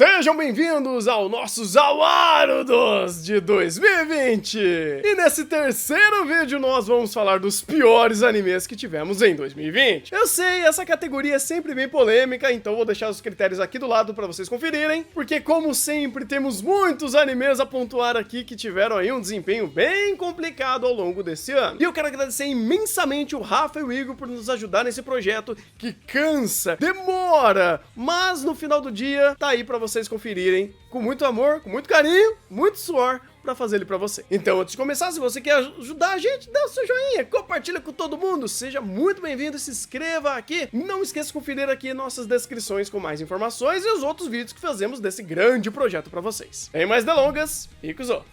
Sejam bem-vindos ao nosso Zawarudos de 2020! E nesse terceiro vídeo nós vamos falar dos piores animes que tivemos em 2020. Eu sei, essa categoria é sempre bem polêmica, então vou deixar os critérios aqui do lado pra vocês conferirem, porque como sempre temos muitos animes a pontuar aqui que tiveram aí um desempenho bem complicado ao longo desse ano. E eu quero agradecer imensamente o Rafa e o Igor por nos ajudar nesse projeto que cansa, demora, mas no final do dia tá aí pra vocês conferirem com muito amor, com muito carinho, muito suor pra fazer ele pra você. Então, antes de começar, se você quer ajudar a gente, dá o seu joinha, compartilha com todo mundo, seja muito bem-vindo e se inscreva aqui. Não esqueça de conferir aqui nossas descrições com mais informações e os outros vídeos que fazemos desse grande projeto pra vocês. Sem mais delongas, Ikuzo!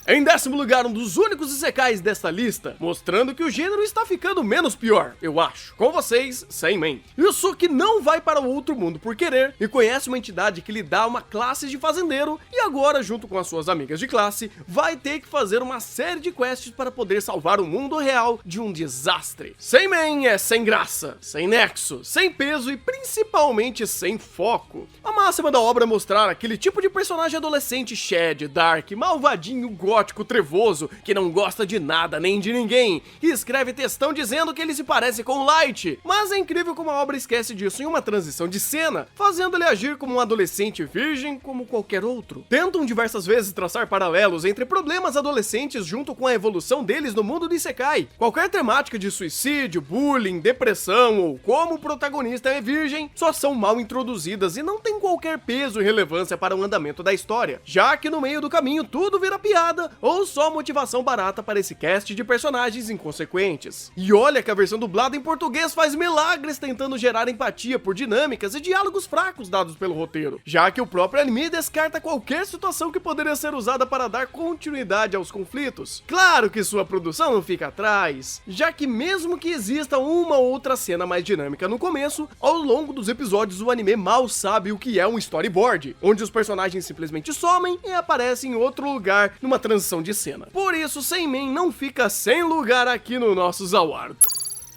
Em décimo lugar, um dos únicos isekais desta lista, mostrando que o gênero está ficando menos pior, eu acho. Com vocês, Seimen. Yusuke não vai para o outro mundo por querer e conhece uma entidade que lhe dá uma classe de fazendeiro e agora, junto com as suas amigas de classe, vai ter que fazer uma série de quests para poder salvar o mundo real de um desastre. Seimen é sem graça, sem nexo, sem peso e principalmente sem foco. A máxima da obra é mostrar aquele tipo de personagem adolescente shed, dark, malvadinho, gótico, trevoso, que não gosta de nada nem de ninguém, e escreve textão dizendo que ele se parece com Light, mas é incrível como a obra esquece disso em uma transição de cena, fazendo ele agir como um adolescente virgem como qualquer outro. Tentam diversas vezes traçar paralelos entre problemas adolescentes junto com a evolução deles no mundo do Isekai. Qualquer temática de suicídio, bullying, depressão ou como o protagonista é virgem, só são mal introduzidas e não tem qualquer peso e relevância para o andamento da história, já que no meio do caminho tudo vira piada ou só motivação barata para esse cast de personagens inconsequentes. E olha que a versão dublada em português faz milagres tentando gerar empatia por dinâmicas e diálogos fracos dados pelo roteiro, já que o próprio anime descarta qualquer situação que poderia ser usada para dar continuidade aos conflitos. Claro que sua produção não fica atrás, já que mesmo que exista uma ou outra cena mais dinâmica no começo, ao longo dos episódios o anime mal sabe o que é um storyboard, onde os personagens simplesmente somem e aparecem em outro lugar numa transição de cena. Por isso, Seimen não fica sem lugar aqui no nosso Zaward.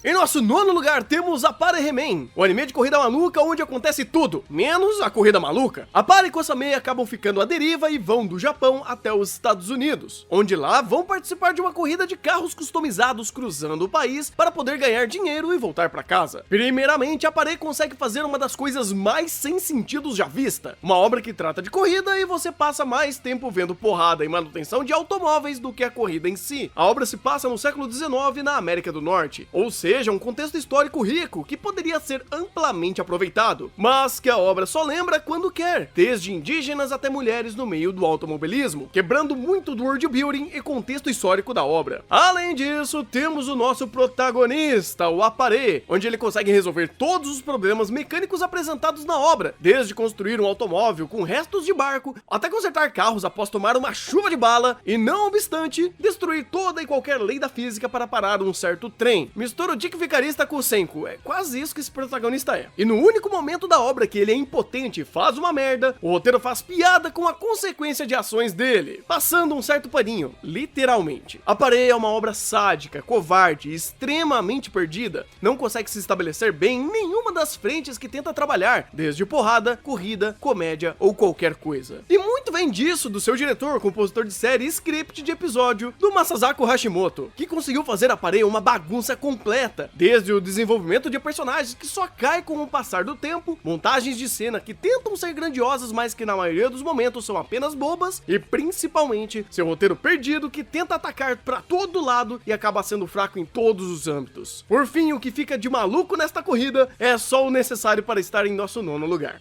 Em nosso nono lugar temos Aparehemen, o anime de corrida maluca onde acontece tudo, menos a corrida maluca. Apare e Kosamei acabam ficando à deriva e vão do Japão até os Estados Unidos, onde lá vão participar de uma corrida de carros customizados cruzando o país para poder ganhar dinheiro e voltar para casa. Primeiramente, Apare consegue fazer uma das coisas mais sem sentidos já vista, uma obra que trata de corrida e você passa mais tempo vendo porrada e manutenção de automóveis do que a corrida em si. A obra se passa no século XIX na América do Norte, ou seja, um contexto histórico rico que poderia ser amplamente aproveitado, mas que a obra só lembra quando quer, desde indígenas até mulheres no meio do automobilismo, quebrando muito do world building e contexto histórico da obra. Além disso, temos o nosso protagonista, o Apare, onde ele consegue resolver todos os problemas mecânicos apresentados na obra, desde construir um automóvel com restos de barco, até consertar carros após tomar uma chuva de bala e, não obstante, destruir toda e qualquer lei da física para parar um certo trem. Mistura o Dick Vicarista com o Senku, é quase isso que esse protagonista é. E no único momento da obra que ele é impotente e faz uma merda, o roteiro faz piada com a consequência de ações dele, passando um certo paninho, literalmente. Apare é uma obra sádica, covarde, extremamente perdida, não consegue se estabelecer bem em nenhuma das frentes que tenta trabalhar, desde porrada, corrida, comédia ou qualquer coisa. E muito vem disso do seu diretor, compositor de série e script de episódio, do Masazaku Hashimoto, que conseguiu fazer Apare uma bagunça completa, desde o desenvolvimento de personagens que só cai com o passar do tempo, montagens de cena que tentam ser grandiosas, mas que na maioria dos momentos são apenas bobas, e principalmente seu roteiro perdido que tenta atacar pra todo lado e acaba sendo fraco em todos os âmbitos. Por fim, o que fica de maluco nesta corrida é só o necessário para estar em nosso nono lugar.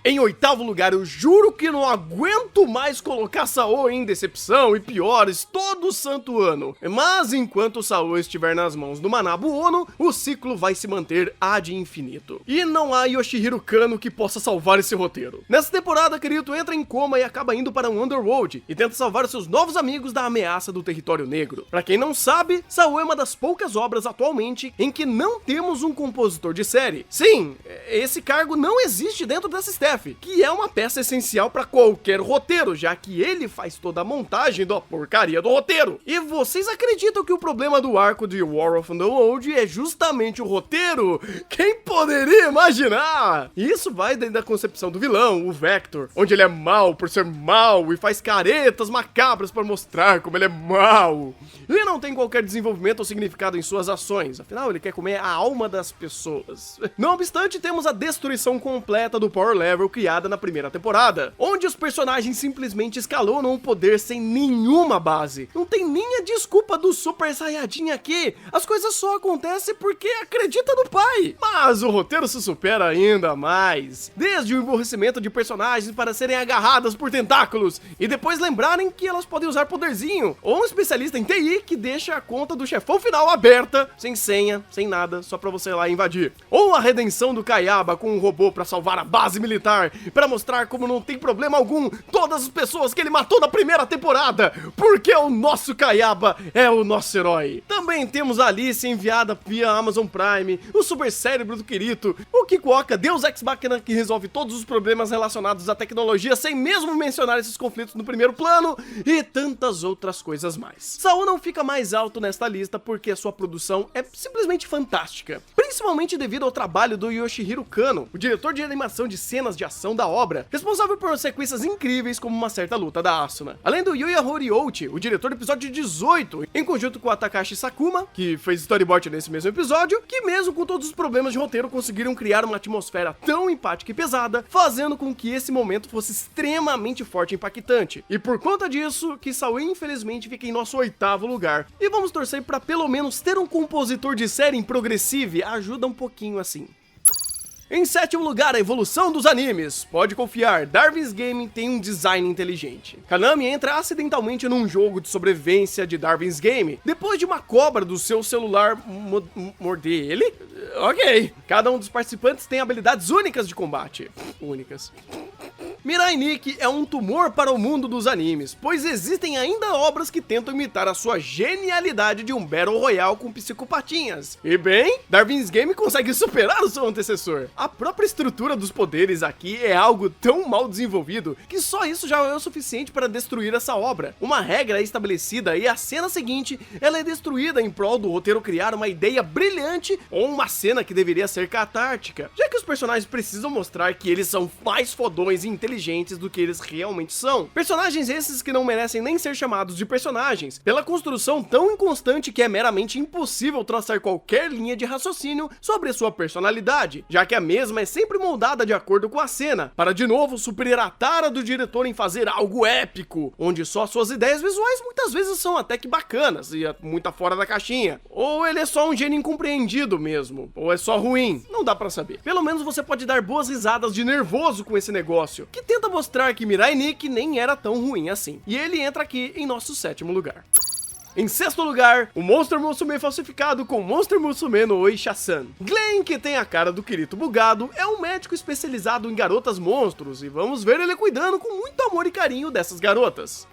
Em oitavo lugar, eu juro que não aguento mais colocar Sao em decepção e piores todo santo ano. Mas enquanto o Sao estiver nas mãos do Manabu Ono, o ciclo vai se manter ad infinito. E não há Yoshihiro Kano que possa salvar esse roteiro. Nessa temporada, Kirito entra em coma e acaba indo para um Underworld e tenta salvar seus novos amigos da ameaça do território negro. Pra quem não sabe, Sao é uma das poucas obras atualmente em que não temos um compositor de série. Sim, esse cargo não existe dentro da sistema. carro-chefe, que é uma peça essencial para qualquer roteiro, já que ele faz toda a montagem da porcaria do roteiro. E vocês acreditam que o problema do arco de War of Underworld é justamente o roteiro? Quem poderia imaginar? Isso vai desde a concepção do vilão, o Vector, onde ele é mau por ser mau e faz caretas macabras para mostrar como ele é mau. E não tem qualquer desenvolvimento ou significado em suas ações, afinal ele quer comer a alma das pessoas. Não obstante, temos a destruição completa do Power Level criada na primeira temporada, onde os personagens simplesmente escalonam o poder sem nenhuma base. Não tem nem a desculpa do Super Saiyajin aqui, as coisas só acontecem porque acredita no pai. Mas o roteiro se supera ainda mais, desde o emborrecimento de personagens para serem agarradas por tentáculos e depois lembrarem que elas podem usar poderzinho, ou um especialista em TI que deixa a conta do chefão final aberta, sem senha, sem nada, só pra você ir lá invadir. Ou a redenção do Kayaba com um robô pra salvar a base militar, pra mostrar como não tem problema algum todas as pessoas que ele matou na primeira temporada, porque o nosso Kayaba é o nosso herói. Também temos a Alice enviada via Amazon Prime, o super cérebro do Kirito, o Kikuoka, Deus Ex Machina que resolve todos os problemas relacionados à tecnologia sem mesmo mencionar esses conflitos no primeiro plano, e tantas outras coisas mais. Saul não fica mais alto nesta lista porque a sua produção é simplesmente fantástica, principalmente devido ao trabalho do Yoshihiro Kano, o diretor de animação de cenas de ação da obra, responsável por sequências incríveis como uma certa luta da Asuna. Além do Yuya Horiyouchi, o diretor do episódio 18, em conjunto com a Takashi Sakuma, que fez storyboard nesse mesmo episódio, que mesmo com todos os problemas de roteiro conseguiram criar uma atmosfera tão empática e pesada, fazendo com que esse momento fosse extremamente forte e impactante. E por conta disso, que Saul infelizmente fica em nosso 8º lugar. E vamos torcer pra pelo menos ter um compositor de série em Progressive, ajuda um pouquinho assim. Em 7º lugar, a evolução dos animes. Pode confiar, Darwin's Game tem um design inteligente. Kanami entra acidentalmente num jogo de sobrevivência de Darwin's Game, depois de uma cobra do seu celular morder ele? Ok. Cada um dos participantes tem habilidades únicas de combate. Únicas. Mirai Nikki é um tumor para o mundo dos animes, pois existem ainda obras que tentam imitar a sua genialidade de um Battle Royale com psicopatinhas. E bem, Darwin's Game consegue superar o seu antecessor. A própria estrutura dos poderes aqui é algo tão mal desenvolvido que só isso já é o suficiente para destruir essa obra. Uma regra é estabelecida e a cena seguinte, ela é destruída em prol do roteiro criar uma ideia brilhante ou uma cena que deveria ser catártica, já que os personagens precisam mostrar que eles são mais fodões e inteligentes do que eles realmente são. Personagens esses que não merecem nem ser chamados de personagens, pela construção tão inconstante que é meramente impossível traçar qualquer linha de raciocínio sobre sua personalidade, já que a mesma é sempre moldada de acordo com a cena, para de novo superar a tara do diretor em fazer algo épico, onde só suas ideias visuais muitas vezes são até que bacanas e muito fora da caixinha. Ou ele é só um gênio incompreendido mesmo, ou é só ruim, não dá pra saber. Pelo menos você pode dar boas risadas de nervoso com esse negócio, que tenta mostrar que Mirai Nikki nem era tão ruim assim. E ele entra aqui em nosso 7º lugar. Em 6º lugar, o Monster Musume falsificado com Monster Musume no Oisha-san. Glenn, que tem a cara do Kirito bugado, é um médico especializado em garotas monstros, e vamos ver ele cuidando com muito amor e carinho dessas garotas.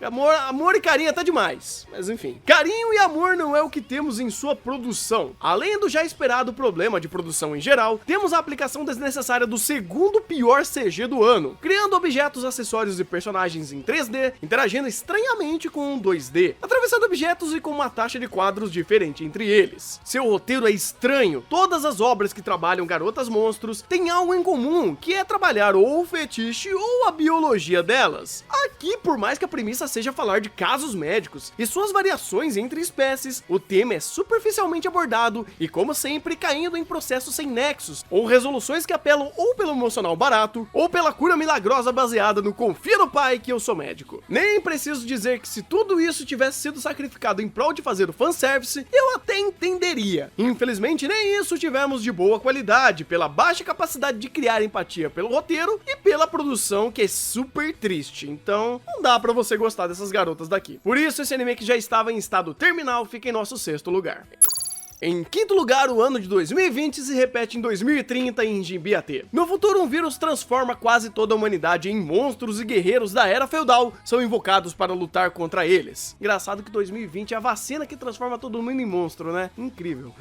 Amor e carinho tá demais, mas enfim. Carinho e amor não é o que temos em sua produção. Além do já esperado problema de produção em geral, temos a aplicação desnecessária do 2º pior CG do ano, criando objetos, acessórios e personagens em 3D, interagindo estranhamente com 2D, atravessando objetos e com uma taxa de quadros diferente entre eles. Seu roteiro é estranho. Todas as obras que trabalham garotas monstros têm algo em comum, que é trabalhar ou o fetiche ou a biologia delas. Aqui, por mais que a premissa seja falar de casos médicos e suas variações entre espécies, o tema é superficialmente abordado e, como sempre, caindo em processos sem nexos, ou resoluções que apelam ou pelo emocional barato, ou pela cura milagrosa baseada no confia no pai que eu sou médico. Nem preciso dizer que se tudo isso tivesse sido sacrificado em prol de fazer o fanservice, eu até entenderia. Infelizmente, nem isso tivemos de boa qualidade, pela baixa capacidade de criar empatia pelo roteiro e pela produção, que é super triste. Então, não dá pra você gostar dessas garotas daqui. Por isso, esse anime que já estava em estado terminal fica em nosso 6º lugar. Em 5º lugar, o ano de 2020 se repete em 2030 em Jinbiate. No futuro, um vírus transforma quase toda a humanidade em monstros e guerreiros da era feudal são invocados para lutar contra eles. Engraçado que 2020 é a vacina que transforma todo mundo em monstro, né? Incrível.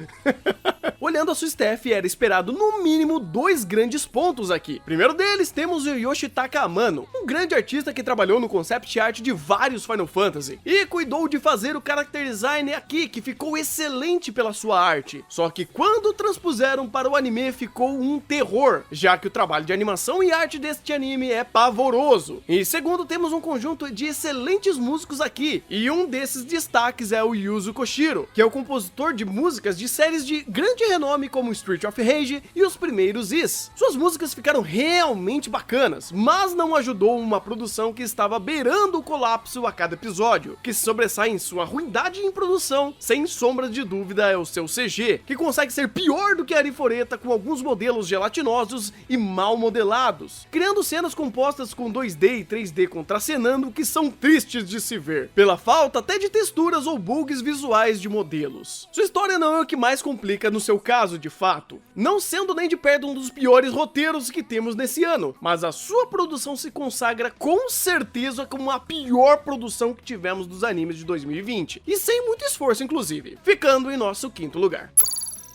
O Olhando a sua staff, era esperado no mínimo 2 grandes pontos aqui. Primeiro deles, temos o Yoshitaka Amano, um grande artista que trabalhou no concept art de vários Final Fantasy e cuidou de fazer o character design aqui, que ficou excelente pela sua arte. Só que quando transpuseram para o anime, ficou um terror, já que o trabalho de animação e arte deste anime é pavoroso. E segundo, temos um conjunto de excelentes músicos aqui, e um desses destaques é o Yuzo Koshiro, que é o compositor de músicas de séries de grande renome como Street of Rage e os primeiros Is. Suas músicas ficaram realmente bacanas, mas não ajudou uma produção que estava beirando o colapso a cada episódio, que se sobressai em sua ruindade em produção, sem sombra de dúvida é o seu CG, que consegue ser pior do que a Ariforeta com alguns modelos gelatinosos e mal modelados, criando cenas compostas com 2D e 3D contracenando que são tristes de se ver, pela falta até de texturas ou bugs visuais de modelos. Sua história não é o que mais complica no seu caso de fato, não sendo nem de perto um dos piores roteiros que temos nesse ano, mas a sua produção se consagra com certeza como a pior produção que tivemos dos animes de 2020, e sem muito esforço inclusive, ficando em nosso 5º lugar.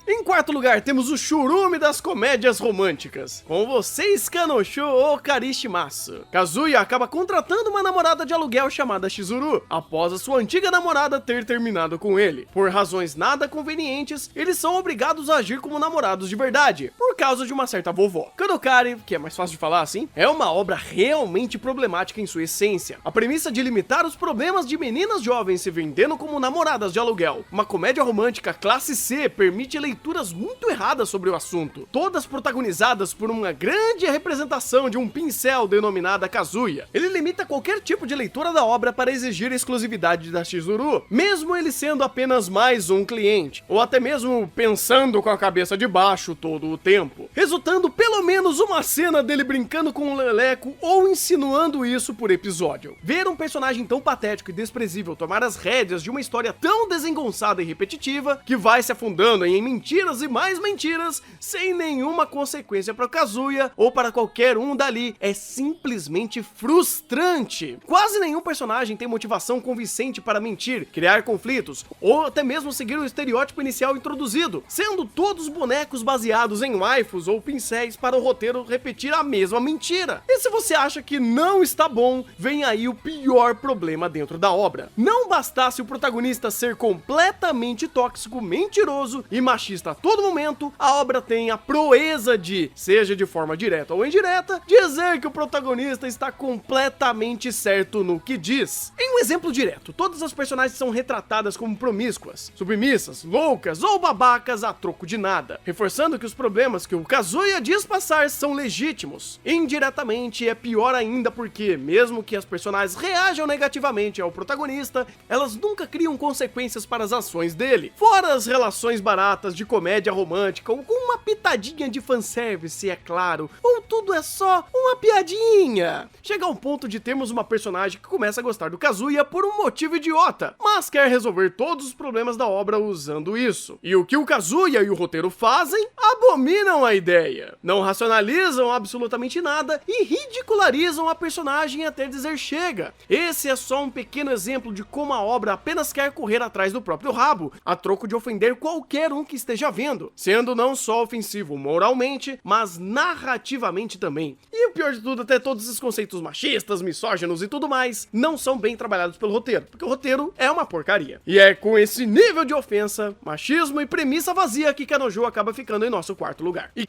Em 4º lugar, temos o churume das comédias românticas. Com vocês, Kanosho Okarishimasu. Kazuya acaba contratando uma namorada de aluguel chamada Shizuru, após a sua antiga namorada ter terminado com ele. Por razões nada convenientes, eles são obrigados a agir como namorados de verdade, por causa de uma certa vovó. Kanokari, que é mais fácil de falar assim, é uma obra realmente problemática em sua essência. A premissa de limitar os problemas de meninas jovens se vendendo como namoradas de aluguel. Uma comédia romântica classe C permite leituras muito erradas sobre o assunto, todas protagonizadas por uma grande representação de um pincel denominada Kazuya. Ele limita qualquer tipo de leitura da obra para exigir a exclusividade da Shizuru, mesmo ele sendo apenas mais um cliente, ou até mesmo pensando com a cabeça de baixo todo o tempo, resultando pelo menos uma cena dele brincando com um leleco ou insinuando isso por episódio. Ver um personagem tão patético e desprezível tomar as rédeas de uma história tão desengonçada e repetitiva, que vai se afundando em mentiras e mais mentiras, sem nenhuma consequência para Kazuya ou para qualquer um dali, é simplesmente frustrante. Quase nenhum personagem tem motivação convincente para mentir, criar conflitos, ou até mesmo seguir o estereótipo inicial introduzido, sendo todos bonecos baseados em waifus ou pincéis para o roteiro repetir a mesma mentira. E se você acha que não está bom, vem aí o pior problema dentro da obra. Não bastasse o protagonista ser completamente tóxico, mentiroso e machista a todo momento, a obra tem a proeza de, seja de forma direta ou indireta, dizer que o protagonista está completamente certo no que diz. Em um exemplo direto, todas as personagens são retratadas como promíscuas, submissas, loucas ou babacas a troco de nada, reforçando que os problemas que o Kazuya diz passar são legítimos. Indiretamente é pior ainda porque, mesmo que as personagens reajam negativamente ao protagonista, elas nunca criam consequências para as ações dele, fora as relações baratas de comédia romântica ou com uma pitadinha de fanservice, é claro, ou tudo é só uma piadinha. Chega ao ponto de termos uma personagem que começa a gostar do Kazuya por um motivo idiota, mas quer resolver todos os problemas da obra usando isso. E o que o Kazuya e o roteiro fazem? Abominam a ideia. Não racionalizam absolutamente nada e ridicularizam a personagem até dizer chega. Esse é só um pequeno exemplo de como a obra apenas quer correr atrás do próprio rabo, a troco de ofender qualquer um que esteja vendo, sendo não só ofensivo moralmente, mas narrativamente também. E o pior de tudo, até todos esses conceitos machistas, misóginos e tudo mais, não são bem trabalhados pelo roteiro, porque o roteiro é uma porcaria. E é com esse nível de ofensa, machismo e premissa vazia que Kanojo acaba ficando em nosso 4º lugar. E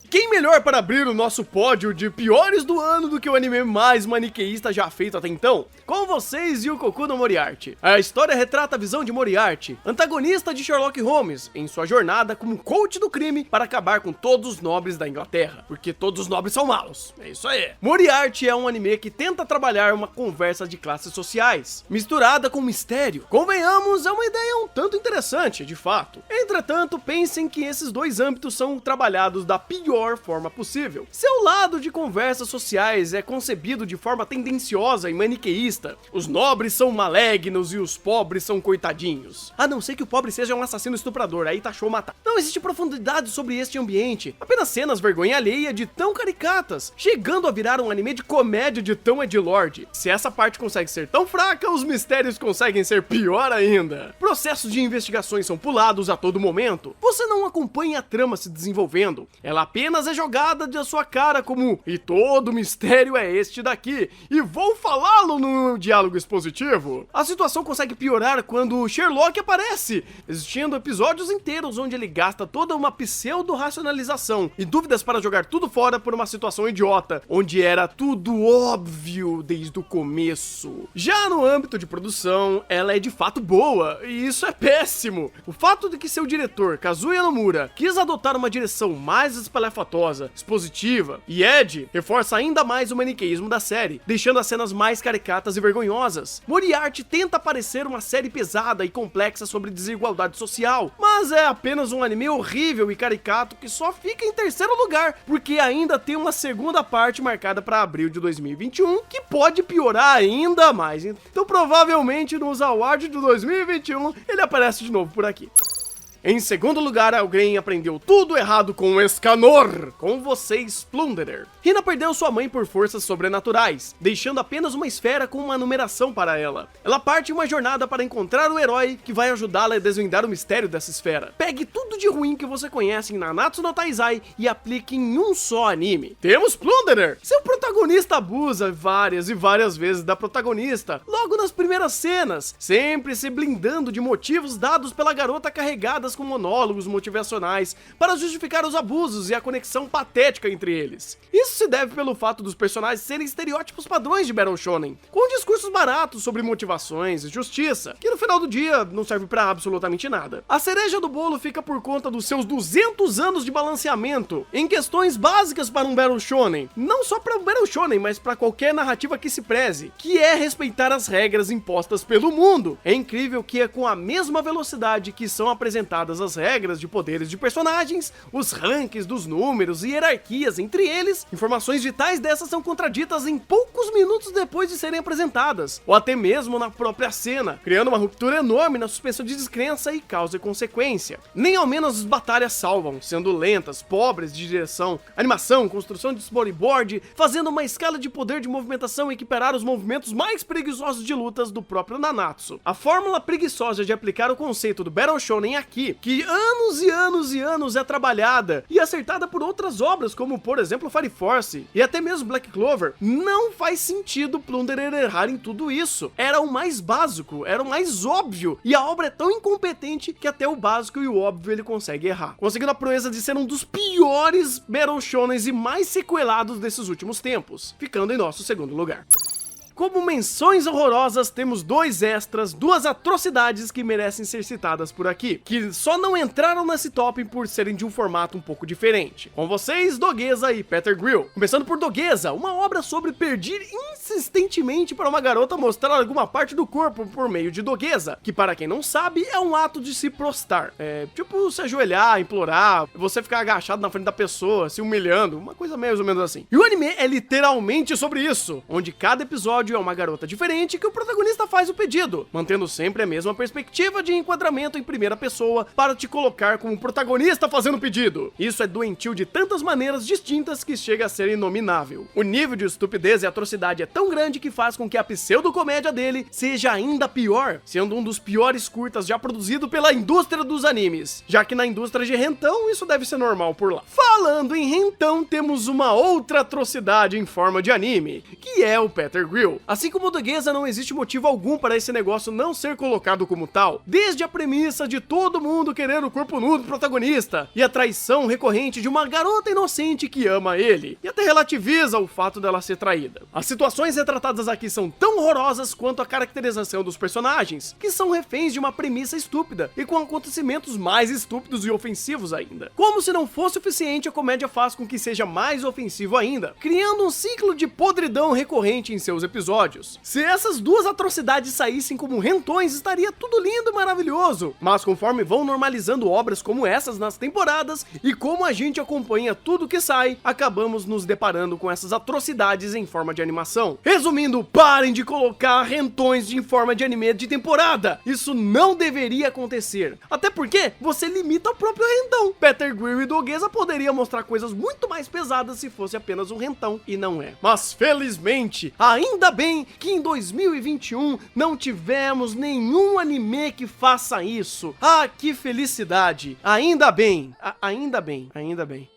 quem melhor para abrir o nosso pódio de piores do ano do que o anime mais maniqueísta já feito até então? Com vocês, Yukoku no Moriarty. A história retrata a visão de Moriarty, antagonista de Sherlock Holmes, em sua jornada como coach do crime para acabar com todos os nobres da Inglaterra, porque todos os nobres são maus, é isso aí. Moriarty é um anime que tenta trabalhar uma conversa de classes sociais, misturada com mistério. Convenhamos, é uma ideia um tanto interessante, de fato. Entretanto, pensem que esses dois âmbitos são trabalhados da pior pior forma possível. Seu lado de conversas sociais é concebido de forma tendenciosa e maniqueísta. Os nobres são malignos e os pobres são coitadinhos. A não ser que o pobre seja um assassino estuprador, aí tá show matar. Não existe profundidade sobre este ambiente, apenas cenas vergonha alheia de tão caricatas, chegando a virar um anime de comédia de tão edgelord. Se essa parte consegue ser tão fraca, os mistérios conseguem ser pior ainda. Processos de investigações são pulados a todo momento. Você não acompanha a trama se desenvolvendo, ela apenas é jogada de sua cara como "e todo mistério é este daqui, e vou falá-lo no diálogo expositivo". A situação consegue piorar quando Sherlock aparece, existindo episódios inteiros onde ele gasta toda uma pseudo-racionalização e dúvidas para jogar tudo fora por uma situação idiota, onde era tudo óbvio desde o começo. Já no âmbito de produção, ela é de fato boa, e isso é péssimo. O fato de que seu diretor, Kazuya Nomura, quis adotar uma direção mais espalhafatosa, expositiva e edgy, reforça ainda mais o maniqueísmo da série, deixando as cenas mais caricatas e vergonhosas. Moriarty tenta parecer uma série pesada e complexa sobre desigualdade social, mas é apenas um anime horrível e caricato que só fica em terceiro lugar, porque ainda tem uma segunda parte marcada para abril de 2021, que pode piorar ainda mais. Então provavelmente nos awards de 2021 ele aparece de novo por aqui. Em segundo lugar, alguém aprendeu tudo errado com o Escanor. Com vocês, Plunderer. Hina perdeu sua mãe por forças sobrenaturais, deixando apenas uma esfera com uma numeração para ela. Ela parte em uma jornada para encontrar o herói que vai ajudá-la a desvendar o mistério dessa esfera. Pegue tudo de ruim que você conhece em Nanatsu no Taizai e aplique em um só anime. Temos Plunderer. Seu protagonista abusa várias e várias vezes da protagonista, logo nas primeiras cenas, sempre se blindando de motivos dados pela garota carregadas com monólogos motivacionais para justificar os abusos e a conexão patética entre eles. Isso se deve pelo fato dos personagens serem estereótipos padrões de Battle Shonen, com discursos baratos sobre motivações e justiça, que no final do dia não serve pra absolutamente nada. A cereja do bolo fica por conta dos seus 200 anos de balanceamento em questões básicas para um Battle Shonen, não só para um Battle Shonen, mas para qualquer narrativa que se preze, que é respeitar as regras impostas pelo mundo. É incrível que é com a mesma velocidade que são apresentadas as regras de poderes de personagens, os rankings dos números e hierarquias entre eles, informações vitais dessas são contraditas em poucos minutos depois de serem apresentadas, ou até mesmo na própria cena, criando uma ruptura enorme na suspensão de descrença e causa e consequência. Nem ao menos as batalhas salvam, sendo lentas, pobres de direção, animação, construção de storyboard, fazendo uma escala de poder de movimentação equiparar os movimentos mais preguiçosos de lutas do próprio Nanatsu. A fórmula preguiçosa de aplicar o conceito do Battle Shonen aqui, que anos e anos e anos é trabalhada e acertada por outras obras, como por exemplo Fire Force e até mesmo Black Clover, não faz sentido Plunderer errar em tudo isso. Era o mais básico, era o mais óbvio, e a obra é tão incompetente que até o básico e o óbvio ele consegue errar, conseguindo a proeza de ser um dos piores Battle Shonens e mais sequelados desses últimos tempos, ficando em nosso segundo lugar. Como menções horrorosas, temos dois extras, duas atrocidades que merecem ser citadas por aqui, que só não entraram nesse top por serem de um formato um pouco diferente. Com vocês, Dogeza e Peter Grill. Começando por Dogeza, uma obra sobre pedir insistentemente para uma garota mostrar alguma parte do corpo por meio de Dogeza, que para quem não sabe, é um ato de se prostrar. É tipo se ajoelhar, implorar, você ficar agachado na frente da pessoa, se humilhando, uma coisa mais ou menos assim. E o anime é literalmente sobre isso, onde cada episódio é uma garota diferente que o protagonista faz o pedido, mantendo sempre a mesma perspectiva de enquadramento em primeira pessoa para te colocar como protagonista fazendo o pedido. Isso é doentio de tantas maneiras distintas que chega a ser inominável. O nível de estupidez e atrocidade é tão grande que faz com que a pseudo-comédia dele seja ainda pior, sendo um dos piores curtas já produzido pela indústria dos animes, já que na indústria de rentão isso deve ser normal por lá. Falando em rentão, temos uma outra atrocidade em forma de anime, que é o Peter Grill. Assim como o Dogeza, não existe motivo algum para esse negócio não ser colocado como tal, desde a premissa de todo mundo querer o corpo nu do protagonista, e a traição recorrente de uma garota inocente que ama ele, e até relativiza o fato dela ser traída. As situações situações retratadas aqui são tão horrorosas quanto a caracterização dos personagens, que são reféns de uma premissa estúpida e com acontecimentos mais estúpidos e ofensivos ainda. Como se não fosse suficiente, a comédia faz com que seja mais ofensivo ainda, criando um ciclo de podridão recorrente em seus episódios. Se essas duas atrocidades saíssem como rentões, estaria tudo lindo e maravilhoso, mas conforme vão normalizando obras como essas nas temporadas e como a gente acompanha tudo que sai, acabamos nos deparando com essas atrocidades em forma de animação. Resumindo, parem de colocar rentões em forma de anime de temporada. Isso não deveria acontecer. Até porque você limita o próprio rentão. Peter Grill e Doguesa poderia mostrar coisas muito mais pesadas se fosse apenas um rentão, e não é. Mas felizmente, ainda bem que em 2021 não tivemos nenhum anime que faça isso. Ah, que felicidade. Ainda bem. Ainda bem. Ainda bem.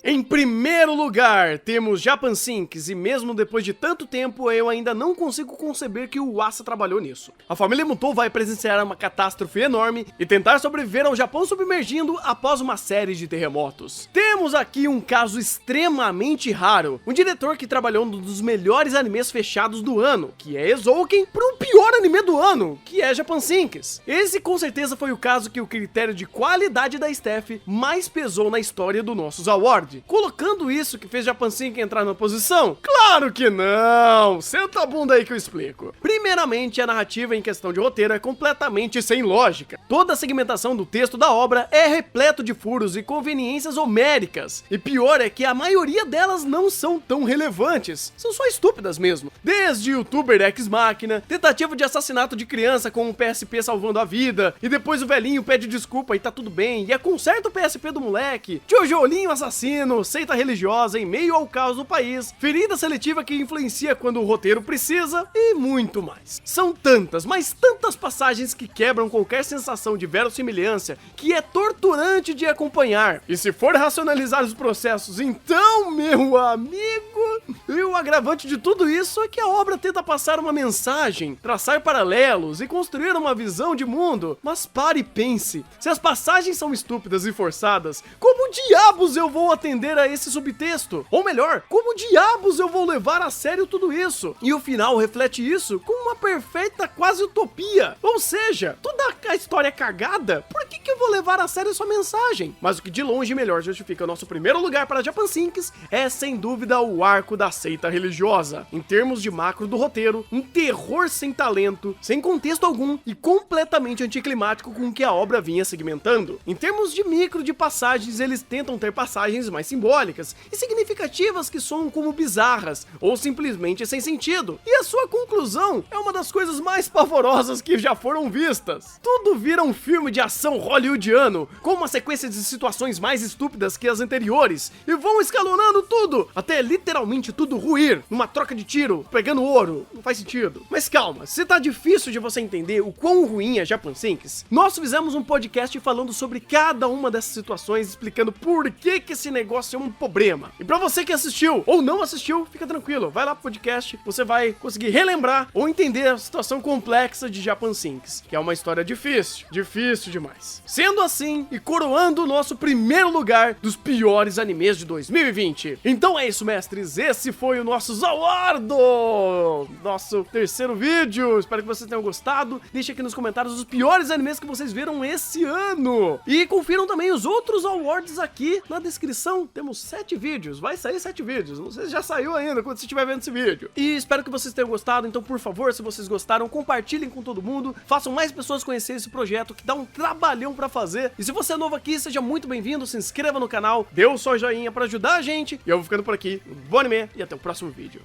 Em primeiro lugar, temos Japan Sinks, e mesmo depois de tanto tempo, eu ainda não consigo conceber que o Asa trabalhou nisso. A família Mutou vai presenciar uma catástrofe enorme e tentar sobreviver ao Japão submergindo após uma série de terremotos. Temos aqui um caso extremamente raro, um diretor que trabalhou num dos melhores animes fechados do ano, que é Eizouken, para o pior anime do ano, que é Japan Sinks. Esse com certeza foi o caso que o critério de qualidade da staff mais pesou na história do nossos awards. Colocando isso que fez Japan Sinks entrar na posição? Claro que não! Senta a bunda aí que eu explico. Primeiramente, a narrativa em questão de roteiro é completamente sem lógica. Toda a segmentação do texto da obra é repleto de furos e conveniências homéricas. E pior é que a maioria delas não são tão relevantes. São só estúpidas mesmo. Desde youtuber ex machina, tentativa de assassinato de criança com o PSP salvando a vida, e depois o velhinho pede desculpa e tá tudo bem, e conserta o PSP do moleque, tijolinho assassino, seita religiosa em meio ao caos do país, ferida seletiva que influencia quando o roteiro precisa e muito mais. São tantas, mas tantas passagens que quebram qualquer sensação de verossimilhança que é torturante de acompanhar. E se for racionalizar os processos, então, meu amigo, e o agravante de tudo isso é que a obra tenta passar uma mensagem, traçar paralelos e construir uma visão de mundo. Mas pare e pense, se as passagens são estúpidas e forçadas, como diabos eu vou atender a esse subtexto? Ou melhor, como diabos eu vou levar a sério tudo isso? E o final reflete isso com uma perfeita quase utopia. Ou seja, toda a história cagada, por que eu vou levar a sério sua mensagem? Mas o que de longe melhor justifica o nosso primeiro lugar para Japan Sinks é sem dúvida o arco da seita religiosa. Em termos de macro do roteiro, um terror sem talento, sem contexto algum e completamente anticlimático com o que a obra vinha segmentando. Em termos de micro de passagens, eles tentam ter passagens mais simbólicas e significativas que soam como bizarras ou simplesmente sem sentido. E a sua conclusão é uma das coisas mais pavorosas que já foram vistas. Tudo vira um filme de ação hollywoodiano, com uma sequência de situações mais estúpidas que as anteriores, e vão escalonando tudo, até literalmente tudo ruir, numa troca de tiro, pegando ouro. Não faz sentido. Mas calma, se tá difícil de você entender o quão ruim é Japan Sinks, nós fizemos um podcast falando sobre cada uma dessas situações, explicando por que esse negócio é um problema. E pra você que assistiu ou não assistiu, fica tranquilo, vai lá pro podcast, você vai conseguir relembrar ou entender a situação complexa de Japan Sinks, que é uma história difícil demais. Sendo assim, e coroando o nosso primeiro lugar dos piores animes de 2020. Então é isso, mestres, esse foi o nosso Zawardo, nosso terceiro vídeo. Espero que vocês tenham gostado. Deixe aqui nos comentários os piores animes que vocês viram esse ano. E confiram também os outros awards aqui na descrição. Temos 7 vídeos, vai sair 7 vídeos. Não sei se já saiu ainda quando você estiver vendo esse vídeo. E espero que vocês tenham gostado. Então, por favor, se vocês gostaram, compartilhem com todo mundo. Façam mais pessoas conhecerem esse projeto que dá um trabalhão pra fazer. E se você é novo aqui, seja muito bem-vindo. Se inscreva no canal, dê o seu joinha pra ajudar a gente. E eu vou ficando por aqui. Bom anime e até o próximo vídeo.